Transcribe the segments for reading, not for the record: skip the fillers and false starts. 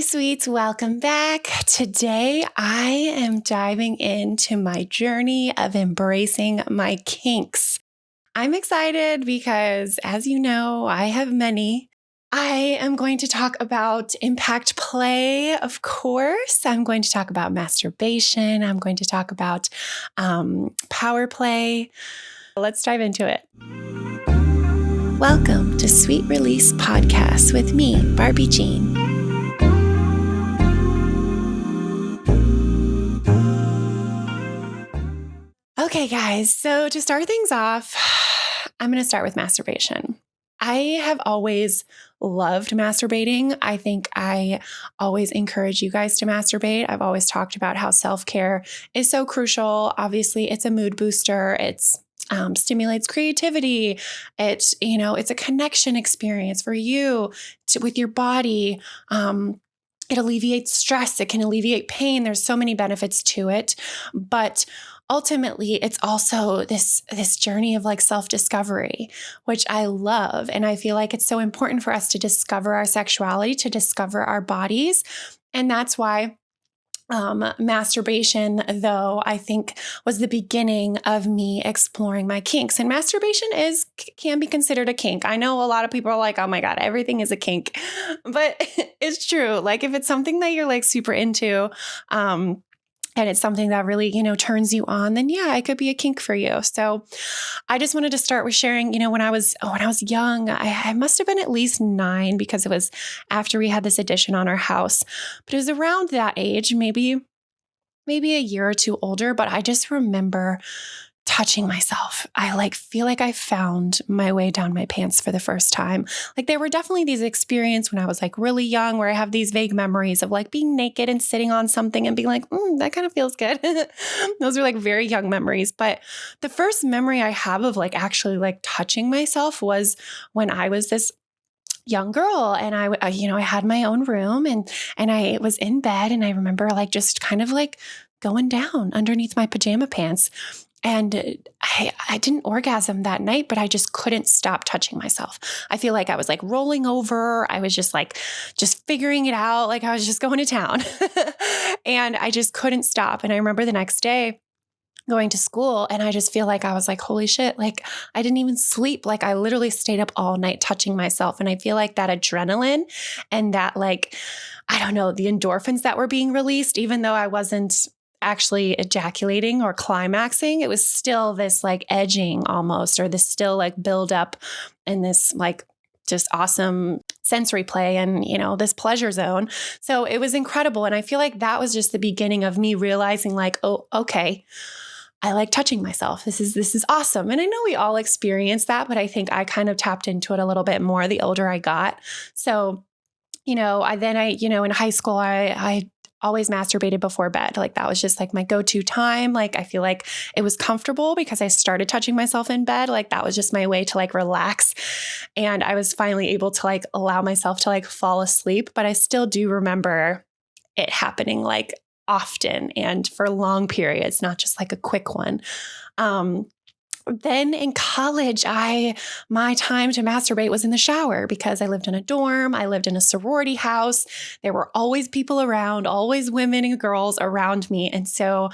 Hi, sweets. Welcome back. Today, I am diving into my journey of embracing my kinks. I'm excited because, as you know, I have many. I am going to talk about impact play, of course. I'm going to talk about masturbation. I'm going to talk about power play. Let's dive into it. Welcome to Sweet Release Podcast with me, Barbie Jean. Okay, guys, so to start things off, I'm going to start with masturbation. I have always loved masturbating. I think I always encourage you guys to masturbate. I've always talked about how self-care is so crucial. Obviously, it's a mood booster. It's stimulates creativity. It's a connection experience for you with your body. It alleviates stress. It can alleviate pain. There's so many benefits to it, but ultimately, it's also this journey of like self-discovery, which I love. And I feel like it's so important for us to discover our sexuality, to discover our bodies. And that's why masturbation, though, I think was the beginning of me exploring my kinks. And masturbation can be considered a kink. I know a lot of people are like, oh my God, everything is a kink. But it's true. Like if it's something that you're like super into, and it's something that really, turns you on, then yeah, it could be a kink for you. So I just wanted to start with sharing, when I was young, I must have been at least 9 because it was after we had this addition on our house, but it was around that age, maybe a year or two older, but I just remember touching myself. I feel like I found my way down my pants for the first time. Like there were definitely these experiences when I was like really young where I have these vague memories of like being naked and sitting on something and being like, that kind of feels good. Those are like very young memories. But the first memory I have of like actually like touching myself was when I was this young girl and I had my own room and I was in bed and I remember like just kind of like going down underneath my pajama pants. And I didn't orgasm that night, but I just couldn't stop touching myself. I feel like I was like rolling over. I was just figuring it out. Like I was just going to town and I just couldn't stop. And I remember the next day going to school and I just feel like I was like, holy shit, like I didn't even sleep. Like I literally stayed up all night touching myself. And I feel like that adrenaline and that like, I don't know, the endorphins that were being released, even though I wasn't actually ejaculating or climaxing, it was still this like edging almost, or this still like build up and this like just awesome sensory play and, this pleasure zone. So it was incredible. And I feel like that was just the beginning of me realizing like, oh, okay, I like touching myself. This is awesome. And I know we all experience that, but I think I kind of tapped into it a little bit more the older I got. So, in high school, I always masturbated before bed. Like that was just like my go-to time. Like I feel like it was comfortable because I started touching myself in bed. Like that was just my way to like relax. And I was finally able to like allow myself to like fall asleep. But I still do remember it happening like often and for long periods, not just like a quick one. Then in college, my time to masturbate was in the shower because I lived in a dorm. I lived in a sorority house. There were always people around, always women and girls around me. And so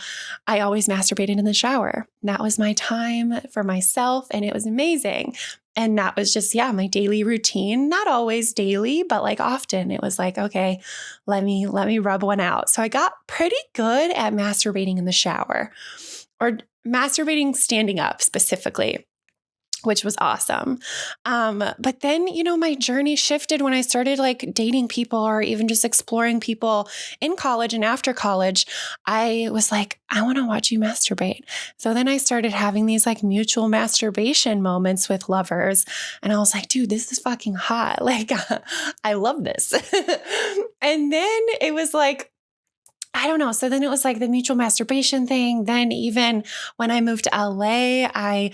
I always masturbated in the shower. That was my time for myself. And it was amazing. And that was just, my daily routine. Not always daily, but like often it was like, okay, let me rub one out. So I got pretty good at masturbating in the shower, or masturbating standing up specifically, which was awesome. But then, my journey shifted when I started like dating people or even just exploring people in college and after college. I was like, I want to watch you masturbate. So then I started having these like mutual masturbation moments with lovers. And I was like, dude, this is fucking hot. Like, I love this. And then it was like, I don't know. So then it was like the mutual masturbation thing. Then even when I moved to LA, I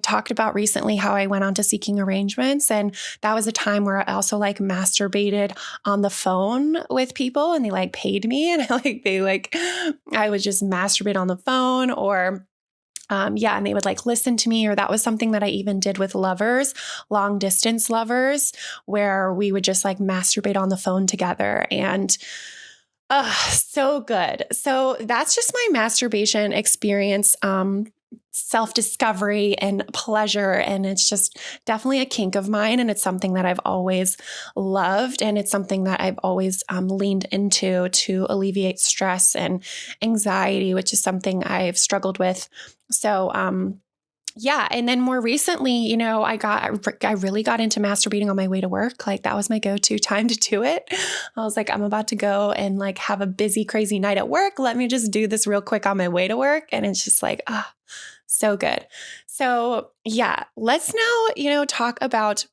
talked about recently how I went on to Seeking Arrangements. And that was a time where I also like masturbated on the phone with people and they like paid me. And I would just masturbate on the phone, or Yeah, and they would like listen to me, or that was something that I even did with lovers, long distance lovers, where we would just like masturbate on the phone together. And so good. So that's just my masturbation experience, self-discovery and pleasure. And it's just definitely a kink of mine. And it's something that I've always loved. And it's something that I've always leaned into to alleviate stress and anxiety, which is something I've struggled with. So, yeah. And then more recently, I really got into masturbating on my way to work. Like that was my go-to time to do it. I was like, I'm about to go and like have a busy, crazy night at work. Let me just do this real quick on my way to work. And it's just like, so good. So yeah, let's now, talk about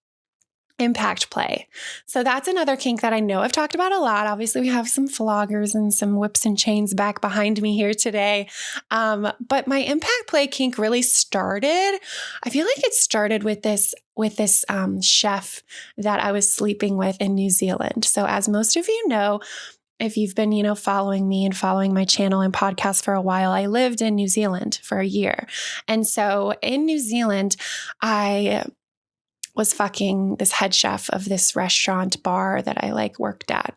impact play. So that's another kink that I know I've talked about a lot. Obviously, we have some floggers and some whips and chains back behind me here today. But my impact play kink really started, I feel like it started with this chef that I was sleeping with in New Zealand. So as most of you know, if you've been, following me and following my channel and podcast for a while, I lived in New Zealand for a year. And so in New Zealand, I was fucking this head chef of this restaurant bar that I like worked at.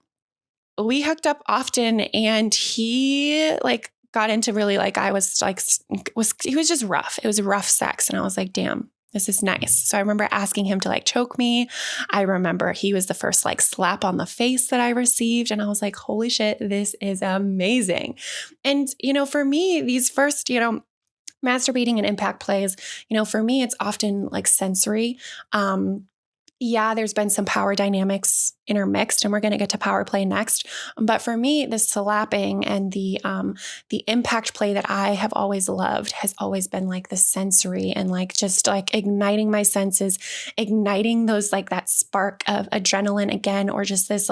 We hooked up often, and he like got into really like, he was just rough. It was rough sex. And I was like, damn, this is nice. So I remember asking him to like choke me. I remember he was the first like slap on the face that I received. And I was like, holy shit, this is amazing. And, for me, these first, masturbating and impact plays, for me, it's often like sensory. Yeah, there's been some power dynamics intermixed, and we're going to get to power play next. But for me, the slapping and the impact play that I have always loved has always been like the sensory and like just like igniting my senses, igniting those like that spark of adrenaline again, or just this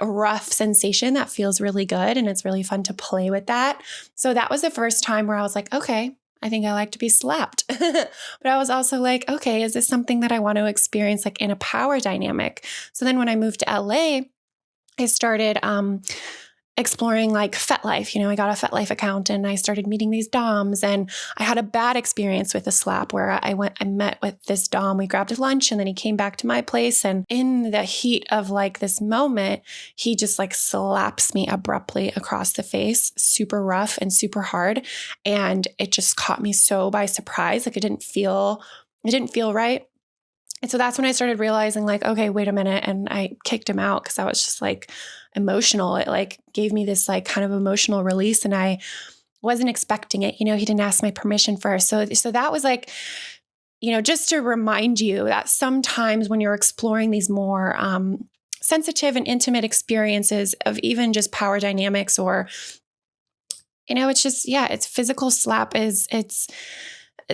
rough sensation that feels really good, and it's really fun to play with that. So that was the first time where I was like, okay, I think I like to be slapped. But I was also like, okay, is this something that I want to experience like in a power dynamic? So then when I moved to LA, I started exploring like FetLife. I got a FetLife account and I started meeting these DOMs, and I had a bad experience with a slap where I met with this DOM. We grabbed lunch and then he came back to my place, and in the heat of like this moment, he just like slaps me abruptly across the face, super rough and super hard. And it just caught me so by surprise. Like it didn't feel right. And so that's when I started realizing like, okay, wait a minute. And I kicked him out because I was just like emotional. It like gave me this like kind of emotional release, and I wasn't expecting it. He didn't ask my permission first. So that was like, just to remind you that sometimes when you're exploring these more sensitive and intimate experiences of even just power dynamics, or, it's just, yeah, it's physical slap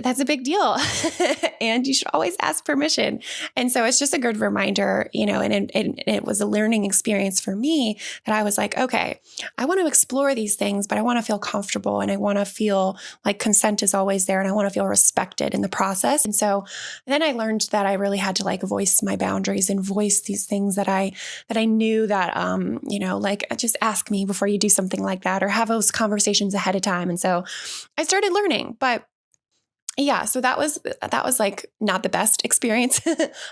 that's a big deal. And you should always ask permission. And so it's just a good reminder, and it was a learning experience for me that I was like, okay, I want to explore these things, but I want to feel comfortable, and I want to feel like consent is always there, and I want to feel respected in the process. And so then I learned that I really had to like voice my boundaries and voice these things that I knew that, like just ask me before you do something like that, or have those conversations ahead of time. And so I started learning, but yeah, so that was like not the best experience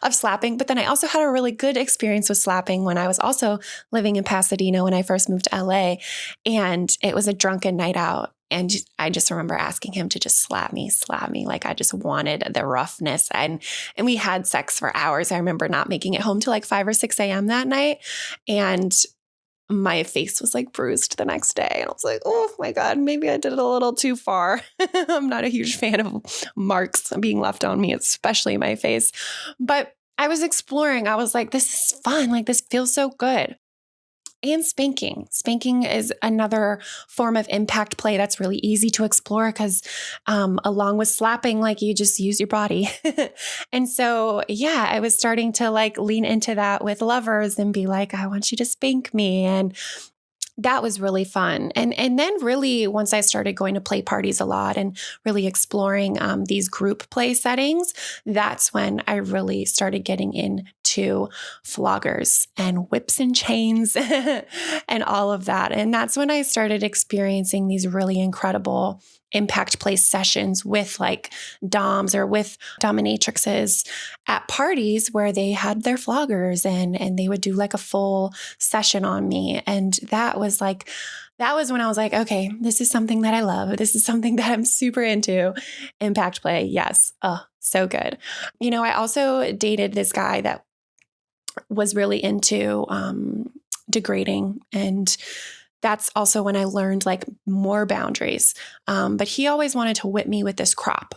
of slapping. But then I also had a really good experience with slapping when I was also living in Pasadena when I first moved to LA, and it was a drunken night out. And I just remember asking him to just slap me. Like I just wanted the roughness, and we had sex for hours. I remember not making it home till like 5 or 6 a.m. that night. And my face was like bruised the next day. And I was like, oh my God, maybe I did it a little too far. I'm not a huge fan of marks being left on me, especially my face. But I was exploring. I was like, this is fun. Like this feels so good. And spanking. Spanking is another form of impact play that's really easy to explore because along with slapping, like you just use your body. And so, yeah, I was starting to like lean into that with lovers and be like, I want you to spank me. And that was really fun. And then really once I started going to play parties a lot and really exploring these group play settings, that's when I really started getting into floggers and whips and chains and all of that. And that's when I started experiencing these really incredible impact play sessions with like doms or with dominatrixes at parties where they had their floggers and they would do like a full session on me. And that was when I was like, okay, this is something that I love. This is something that I'm super into. Impact play. Yes. Oh, so good. I also dated this guy that was really into degrading, and that's also when I learned like more boundaries. But he always wanted to whip me with this crop.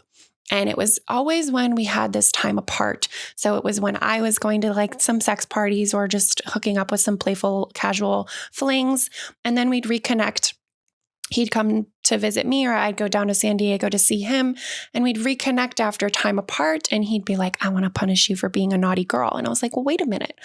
And it was always when we had this time apart. So it was when I was going to like some sex parties or just hooking up with some playful, casual flings. And then we'd reconnect. He'd come to visit me, or I'd go down to San Diego to see him, and we'd reconnect after time apart. And he'd be like, I want to punish you for being a naughty girl. And I was like, well, wait a minute.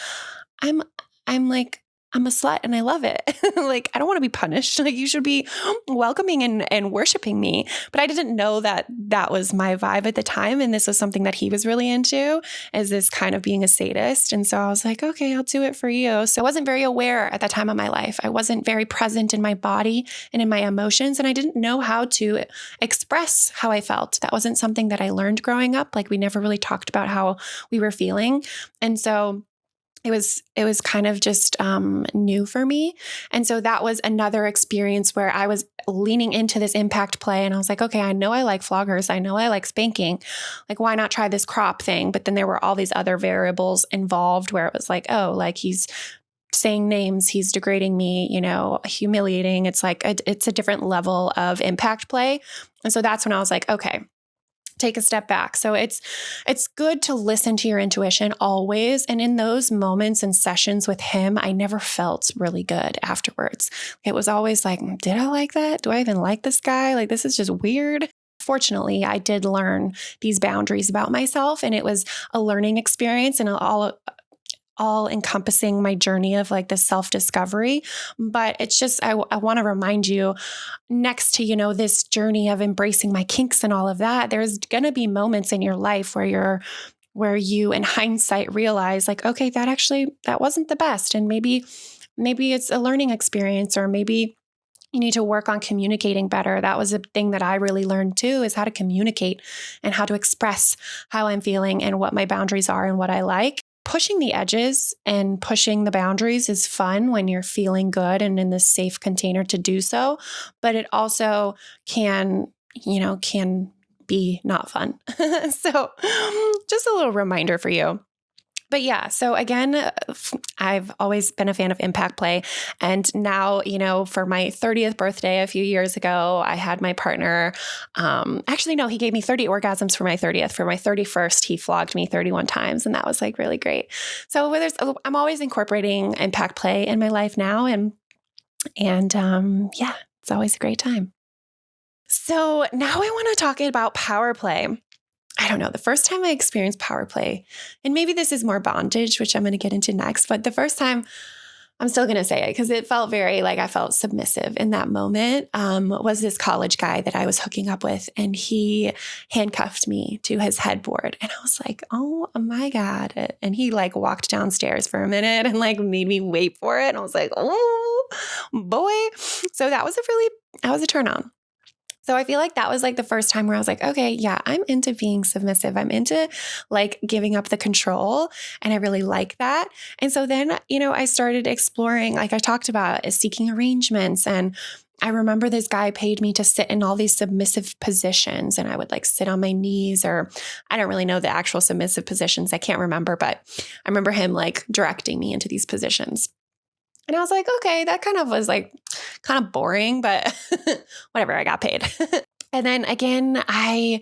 I'm a slut and I love it. Like, I don't want to be punished. Like, you should be welcoming and worshiping me. But I didn't know that that was my vibe at the time. And this was something that he was really into, is this kind of being a sadist. And so I was like, okay, I'll do it for you. So I wasn't very aware at that time of my life. I wasn't very present in my body and in my emotions. And I didn't know how to express how I felt. That wasn't something that I learned growing up. Like, we never really talked about how we were feeling. And so it was kind of just new for me. And so that was another experience where I was leaning into this impact play, and I was like, okay, I know I like floggers. I know I like spanking. Like, why not try this crop thing? But then there were all these other variables involved where it was like, oh, like he's saying names, he's degrading me, humiliating. It's like, it's a different level of impact play. And so that's when I was like, okay, take a step back. So it's good to listen to your intuition always. And in those moments and sessions with him, I never felt really good afterwards. It was always like, did I like that? Do I even like this guy? Like, this is just weird. Fortunately, I did learn these boundaries about myself, and it was a learning experience and all encompassing my journey of like this self-discovery. But it's just, I want to remind you, next to, this journey of embracing my kinks and all of that, there's going to be moments in your life where you in hindsight realize like, okay, that wasn't the best. And maybe it's a learning experience, or maybe you need to work on communicating better. That was a thing that I really learned too, is how to communicate and how to express how I'm feeling and what my boundaries are and what I like. Pushing the edges and pushing the boundaries is fun when you're feeling good and in this safe container to do so, but it also can be not fun. So just a little reminder for you. But yeah, so again, I've always been a fan of impact play. And now, for my 30th birthday a few years ago, I had my partner, actually, no, he gave me 30 orgasms for my 30th. For my 31st, he flogged me 31 times. And that was like really great. So I'm always incorporating impact play in my life now. And yeah, it's always a great time. So now I want to talk about power play. I don't know, the first time I experienced power play, and maybe this is more bondage, which I'm going to get into next, but the first time, I'm still going to say it because it felt very like I felt submissive in that moment, was this college guy that I was hooking up with, and he handcuffed me to his headboard. And I was like, oh my God. And he like walked downstairs for a minute and like made me wait for it. And I was like, oh boy. So that was a turn on. So I feel like that was like the first time where I was like, okay, yeah, I'm into being submissive. I'm into like giving up the control, and I really like that. And so then, I started exploring, like I talked about, is seeking arrangements. And I remember this guy paid me to sit in all these submissive positions, and I would like sit on my knees, or I don't really know the actual submissive positions. I can't remember, but I remember him like directing me into these positions. And I was like, okay, that kind of was like kind of boring, but whatever, I got paid. And then again, I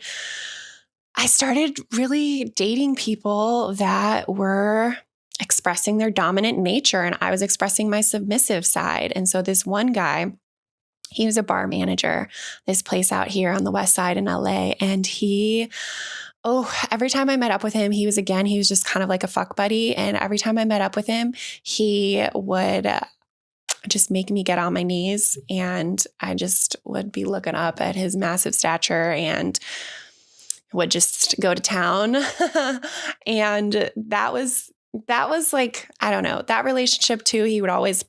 started really dating people that were expressing their dominant nature, and I was expressing my submissive side. And so this one guy, he was a bar manager, this place out here on the west side in LA. And every time I met up with him, he was just kind of like a fuck buddy. And every time I met up with him, he would just make me get on my knees, and I just would be looking up at his massive stature and would just go to town. And that was like, I don't know, that relationship too. He would always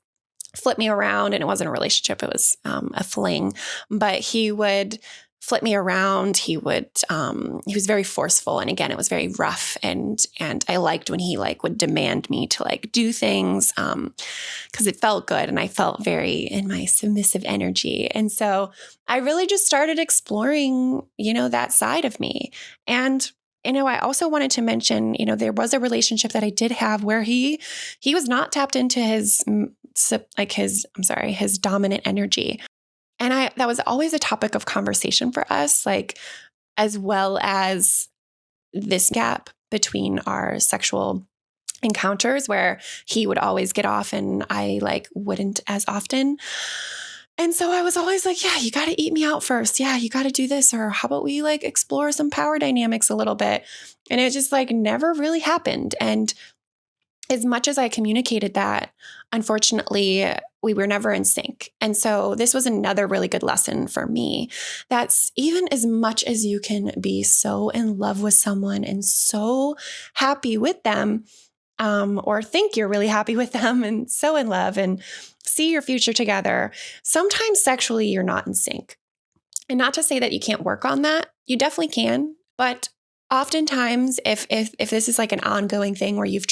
flip me around, and it wasn't a relationship. It was a fling, but he would flip me around. He was very forceful. And again, it was very rough. And I liked when he like would demand me to like do things, cause it felt good. And I felt very in my submissive energy. And so I really just started exploring, that side of me. And I also wanted to mention, there was a relationship that I did have where he was not tapped into his dominant energy. And that was always a topic of conversation for us, like, as well as this gap between our sexual encounters where he would always get off and I like wouldn't as often. And so I was always like, yeah, you got to eat me out first. Yeah, you got to do this. Or how about we like explore some power dynamics a little bit? And it just like never really happened. And as much as I communicated that, unfortunately, we were never in sync. And so this was another really good lesson for me. That's even as much as you can be so in love with someone and so happy with them, or think you're really happy with them and so in love and see your future together, sometimes sexually you're not in sync. And not to say that you can't work on that. You definitely can. But oftentimes, if this is like an ongoing thing where you've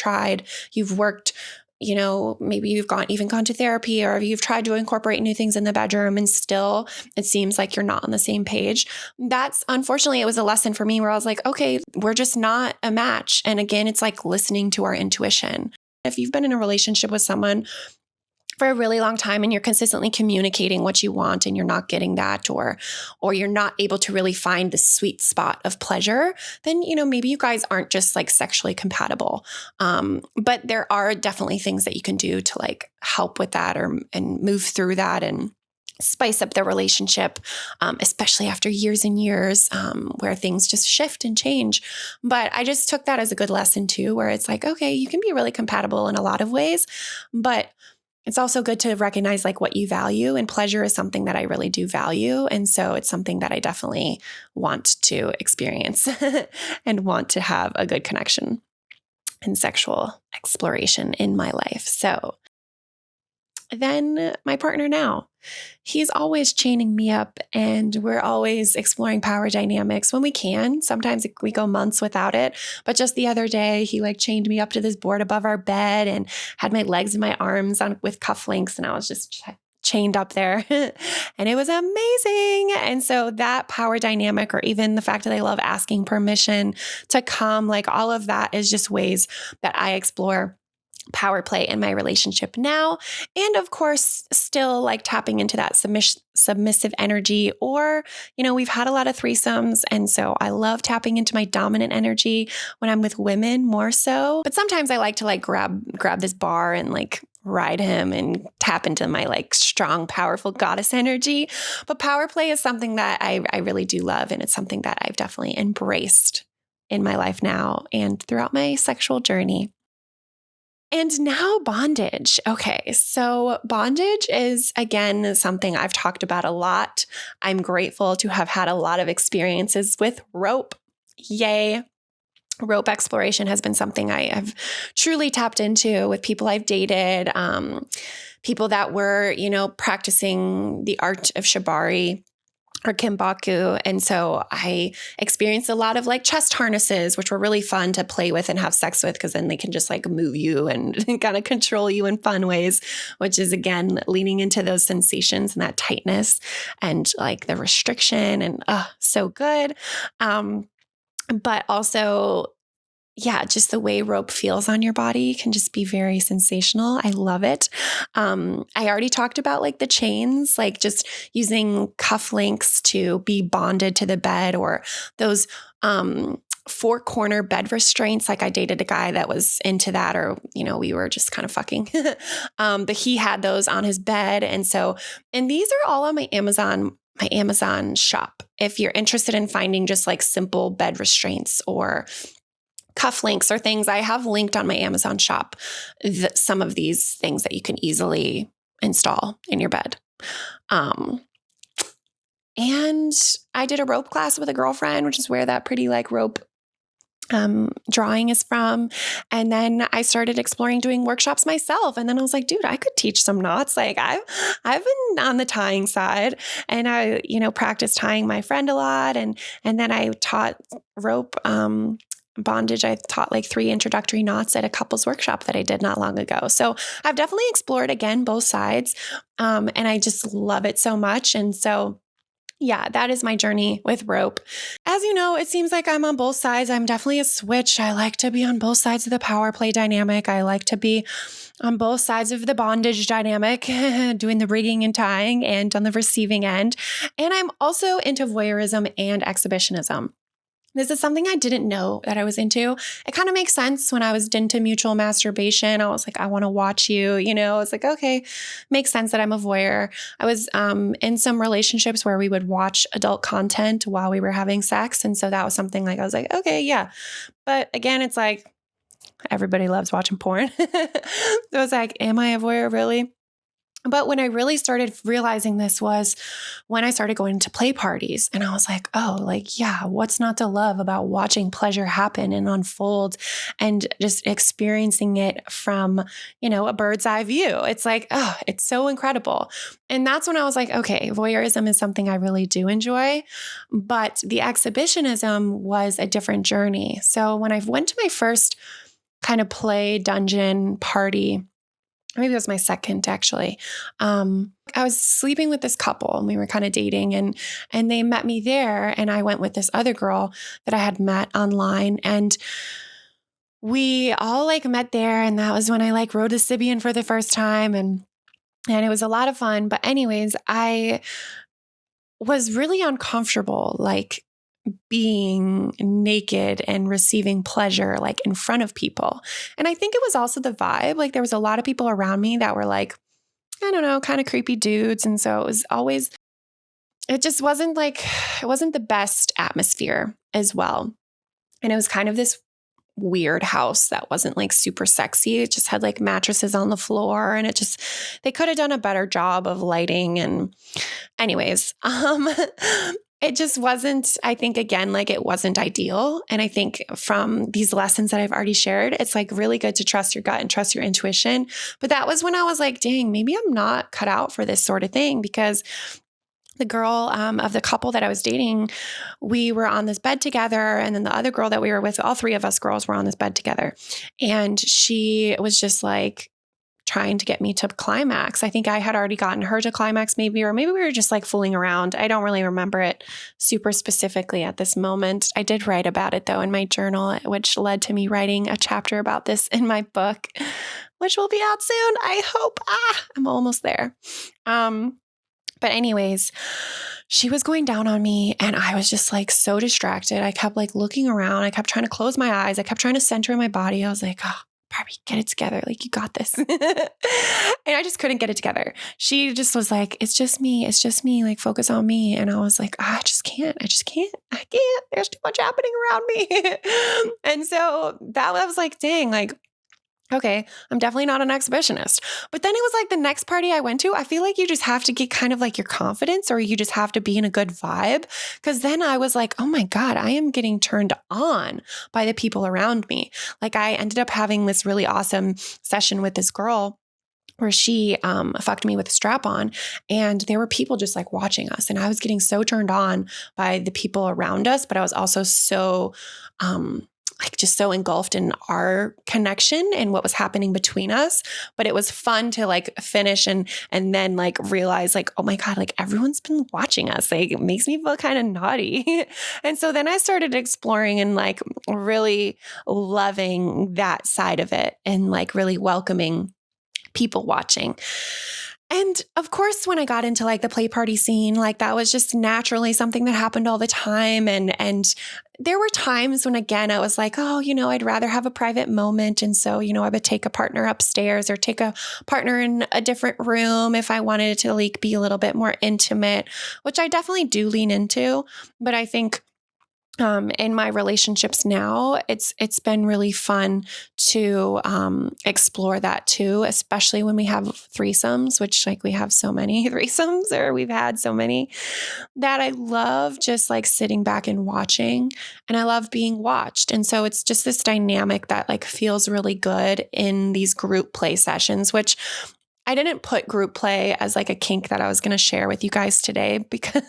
worked, maybe you've gone to therapy, or you've tried to incorporate new things in the bedroom and still it seems like you're not on the same page. That's unfortunately, it was a lesson for me where I was like, okay, we're just not a match. And again, it's like listening to our intuition. If you've been in a relationship with someone for a really long time and you're consistently communicating what you want and you're not getting that, or you're not able to really find the sweet spot of pleasure, then, maybe you guys aren't just like sexually compatible. But there are definitely things that you can do to like help with that and move through that and spice up the relationship, especially after years and years, where things just shift and change. But I just took that as a good lesson too, where it's like, okay, you can be really compatible in a lot of ways, but it's also good to recognize like what you value, and pleasure is something that I really do value. And so it's something that I definitely want to experience and want to have a good connection and sexual exploration in my life. So then my partner now, he's always chaining me up and we're always exploring power dynamics when we can. Sometimes we go months without it. But just the other day, he like chained me up to this board above our bed and had my legs and my arms on with cufflinks. And I was just chained up there and it was amazing. And so that power dynamic, or even the fact that I love asking permission to come, like all of that is just ways that I explore power play in my relationship now. And of course, still like tapping into that submissive energy, or, we've had a lot of threesomes. And so I love tapping into my dominant energy when I'm with women more so. But sometimes I like to like grab this bar and like ride him and tap into my like strong, powerful goddess energy. But power play is something that I really do love. And it's something that I've definitely embraced in my life now and throughout my sexual journey. And now bondage. Okay, so bondage is, again, something I've talked about a lot. I'm grateful to have had a lot of experiences with rope. Yay. Rope exploration has been something I have truly tapped into with people I've dated, people that were, practicing the art of shibari or kimbaku. And so I experienced a lot of like chest harnesses, which were really fun to play with and have sex with, because then they can just like move you and kind of control you in fun ways, which is again, leaning into those sensations and that tightness and like the restriction, and so good. But also, yeah, just the way rope feels on your body can just be very sensational. I love it. I already talked about like the chains, like just using cufflinks to be bonded to the bed, or those four-corner bed restraints. Like I dated a guy that was into that, or, we were just kind of fucking. But he had those on his bed. And these are all on my Amazon shop. If you're interested in finding just like simple bed restraints or cufflinks or things, I have linked on my Amazon shop some of these things that you can easily install in your bed. And I did a rope class with a girlfriend, which is where that pretty like rope drawing is from. And then I started exploring doing workshops myself. And then I was like, dude, I could teach some knots. Like I've been on the tying side, and I, practiced tying my friend a lot. And then I taught rope, bondage. I taught like 3 introductory knots at a couples workshop that I did not long ago. So I've definitely explored, again, both sides. And I just love it so much. And so yeah, that is my journey with rope. As you know, it seems like I'm on both sides. I'm definitely a switch. I like to be on both sides of the power play dynamic. I like to be on both sides of the bondage dynamic, doing the rigging and tying, and on the receiving end. And I'm also into voyeurism and exhibitionism. This is something I didn't know that I was into. It kind of makes sense when I was into mutual masturbation. I was like, I want to watch you, It's like, okay, makes sense that I'm a voyeur. I was in some relationships where we would watch adult content while we were having sex. And so that was something like, I was like, okay, yeah. But again, it's like, everybody loves watching porn. So it's like, am I a voyeur really? But when I really started realizing this was when I started going to play parties, and I was like, oh, like, yeah, what's not to love about watching pleasure happen and unfold and just experiencing it from, a bird's eye view. It's like, oh, it's so incredible. And that's when I was like, okay, voyeurism is something I really do enjoy, but the exhibitionism was a different journey. So when I went to my first kind of play dungeon party, maybe it was my second, actually. I was sleeping with this couple, and we were kind of dating, and they met me there, and I went with this other girl that I had met online, and we all met there, and that was when I rode a Sibian for the first time, and it was a lot of fun. But anyways, I was really uncomfortable, being naked and receiving pleasure in front of people. And I think it was also the vibe. There was a lot of people around me that were I don't know, kind of creepy dudes. And so it just wasn't it wasn't the best atmosphere as well. And it was kind of this weird house that wasn't super sexy. It just had mattresses on the floor, and they could have done a better job of lighting. And anyways, it just wasn't, I think, again, it wasn't ideal. And I think from these lessons that I've already shared, it's really good to trust your gut and trust your intuition. But that was when I was like, dang, maybe I'm not cut out for this sort of thing, because the girl of the couple that I was dating, we were on this bed together. And then the other girl that we were with, all 3 of us girls were on this bed together. And she was just trying to get me to climax. I think I had already gotten her to climax maybe, or maybe we were just fooling around. I don't really remember it super specifically at this moment. I did write about it though in my journal, which led to me writing a chapter about this in my book, which will be out soon. I hope. I'm almost there. But anyways, she was going down on me, and I was just so distracted. I kept looking around. I kept trying to close my eyes. I kept trying to center in my body. I was like, oh, Barbie, get it together. You got this. And I just couldn't get it together. She just was like, it's just me. It's just me. Focus on me. And I was like, I just can't. I can't. There's too much happening around me. And so that was dang, okay, I'm definitely not an exhibitionist. But then it was the next party I went to, I feel you just have to get kind of your confidence, or you just have to be in a good vibe. Because then I was oh my God, I am getting turned on by the people around me. I ended up having this really awesome session with this girl where she fucked me with a strap on, and there were people just watching us. And I was getting so turned on by the people around us, but I was also so just so engulfed in our connection and what was happening between us. But it was fun to finish and then realize oh my God, everyone's been watching us. It makes me feel kind of naughty. And so then I started exploring and really loving that side of it, and really welcoming people watching. And of course, when I got into the play party scene, that was just naturally something that happened all the time. And there were times when, again, I was oh, I'd rather have a private moment. And so, I would take a partner upstairs or take a partner in a different room if I wanted to be a little bit more intimate, which I definitely do lean into. But I think in my relationships now, it's been really fun to explore that too, especially when we have threesomes, which like we have so many threesomes, or we've had so many, that I love just like sitting back and watching, and I love being watched. And so it's just this dynamic that like feels really good in these group play sessions, which I didn't put group play as like a kink that I was going to share with you guys today, because,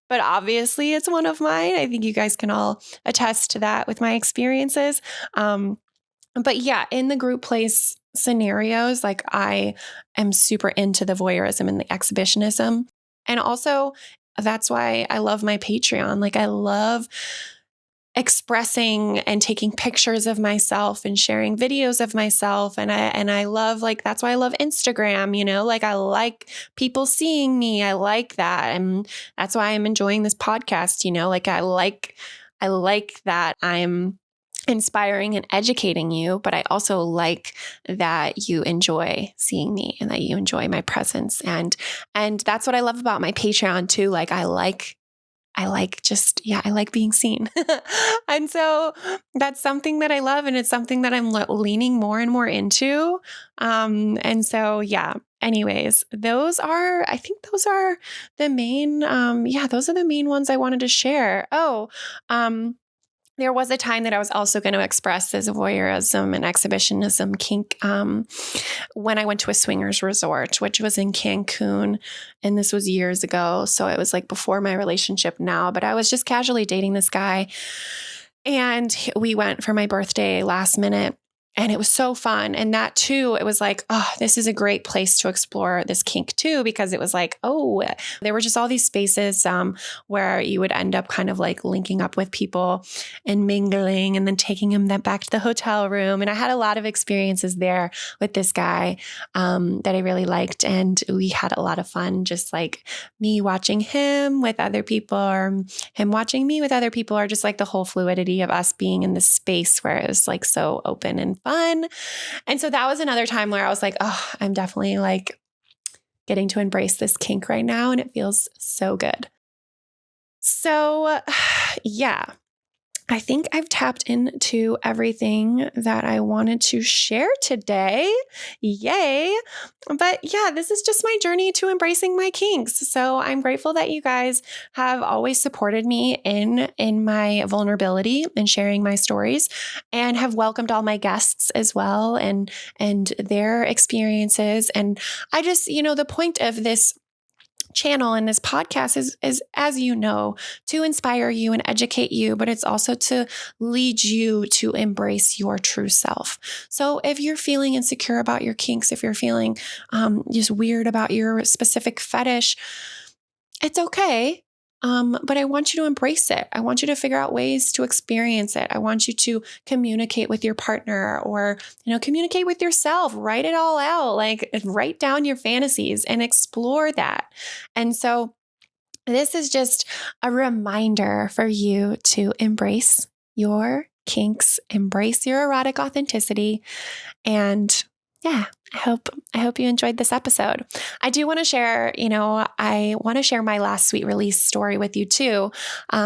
but obviously it's one of mine. I think you guys can all attest to that with my experiences. But yeah, in the group play scenarios, like I am super into the voyeurism and the exhibitionism. And also that's why I love my Patreon. Like I love expressing and taking pictures of myself and sharing videos of myself. And I love, like, that's why I love Instagram, like I like people seeing me. I like that. And that's why I'm enjoying this podcast, like I like that I'm inspiring and educating you, but I also like that you enjoy seeing me and that you enjoy my presence. And that's what I love about my Patreon too. Like I like being seen. And so that's something that I love. And it's something that I'm leaning more and more into. And so, yeah, anyways, I think those are the main, those are the main ones I wanted to share. There was a time that I was also going to express this voyeurism and exhibitionism kink when I went to a swingers resort, which was in Cancun. And this was years ago. So it was like before my relationship now, but I was just casually dating this guy. And we went for my birthday last minute. And it was so fun. And that too, it was like, oh, this is a great place to explore this kink too, because it was like, oh, there were just all these spaces where you would end up kind of like linking up with people and mingling and then taking them back to the hotel room. And I had a lot of experiences there with this guy that I really liked. And we had a lot of fun, just like me watching him with other people or him watching me with other people, or just like the whole fluidity of us being in this space where it was like so open and fun. And so that was another time where I was like, oh, I'm definitely like getting to embrace this kink right now. And it feels so good. So yeah, I think I've tapped into everything that I wanted to share today. Yay. But yeah, this is just my journey to embracing my kinks. So I'm grateful that you guys have always supported me in my vulnerability and sharing my stories, and have welcomed all my guests as well and their experiences. And I just, the point of this channel and this podcast is, as you know, to inspire you and educate you, but it's also to lead you to embrace your true self. So if you're feeling insecure about your kinks, if you're feeling just weird about your specific fetish, it's okay. But I want you to embrace it. I want you to figure out ways to experience it. I want you to communicate with your partner, or, communicate with yourself, write it all out, like write down your fantasies and explore that. And so this is just a reminder for you to embrace your kinks, embrace your erotic authenticity. And yeah, I hope you enjoyed this episode. I do want to share, I want to share my last sweet release story with you too,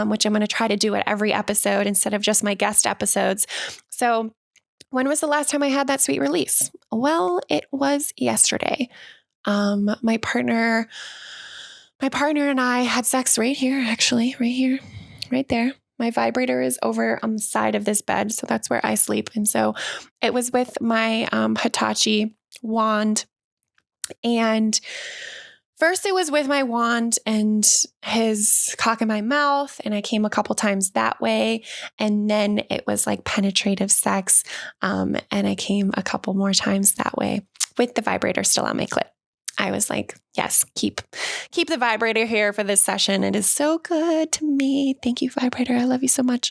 which I'm going to try to do at every episode instead of just my guest episodes. So when was the last time I had that sweet release? Well, it was yesterday. My partner and I had sex right here, actually, right here, right there. My vibrator is over on the side of this bed, so that's where I sleep. And so it was with my Hitachi wand. And first it was with my wand and his cock in my mouth, and I came a couple times that way. And then it was like penetrative sex, and I came a couple more times that way with the vibrator still on my clit. I was like, yes, keep the vibrator here for this session. It is so good to me. Thank you, vibrator. I love you so much.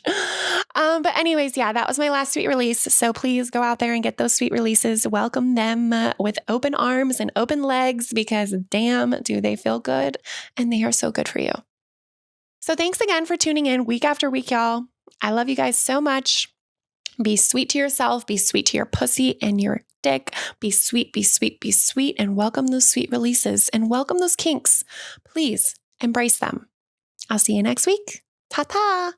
But anyways, yeah, that was my last sweet release. So please go out there and get those sweet releases. Welcome them with open arms and open legs, because damn, do they feel good, and they are so good for you. So thanks again for tuning in week after week, y'all. I love you guys so much. Be sweet to yourself, be sweet to your pussy and your dick. Be sweet, be sweet, be sweet, and welcome those sweet releases and welcome those kinks. Please embrace them. I'll see you next week. Ta-ta.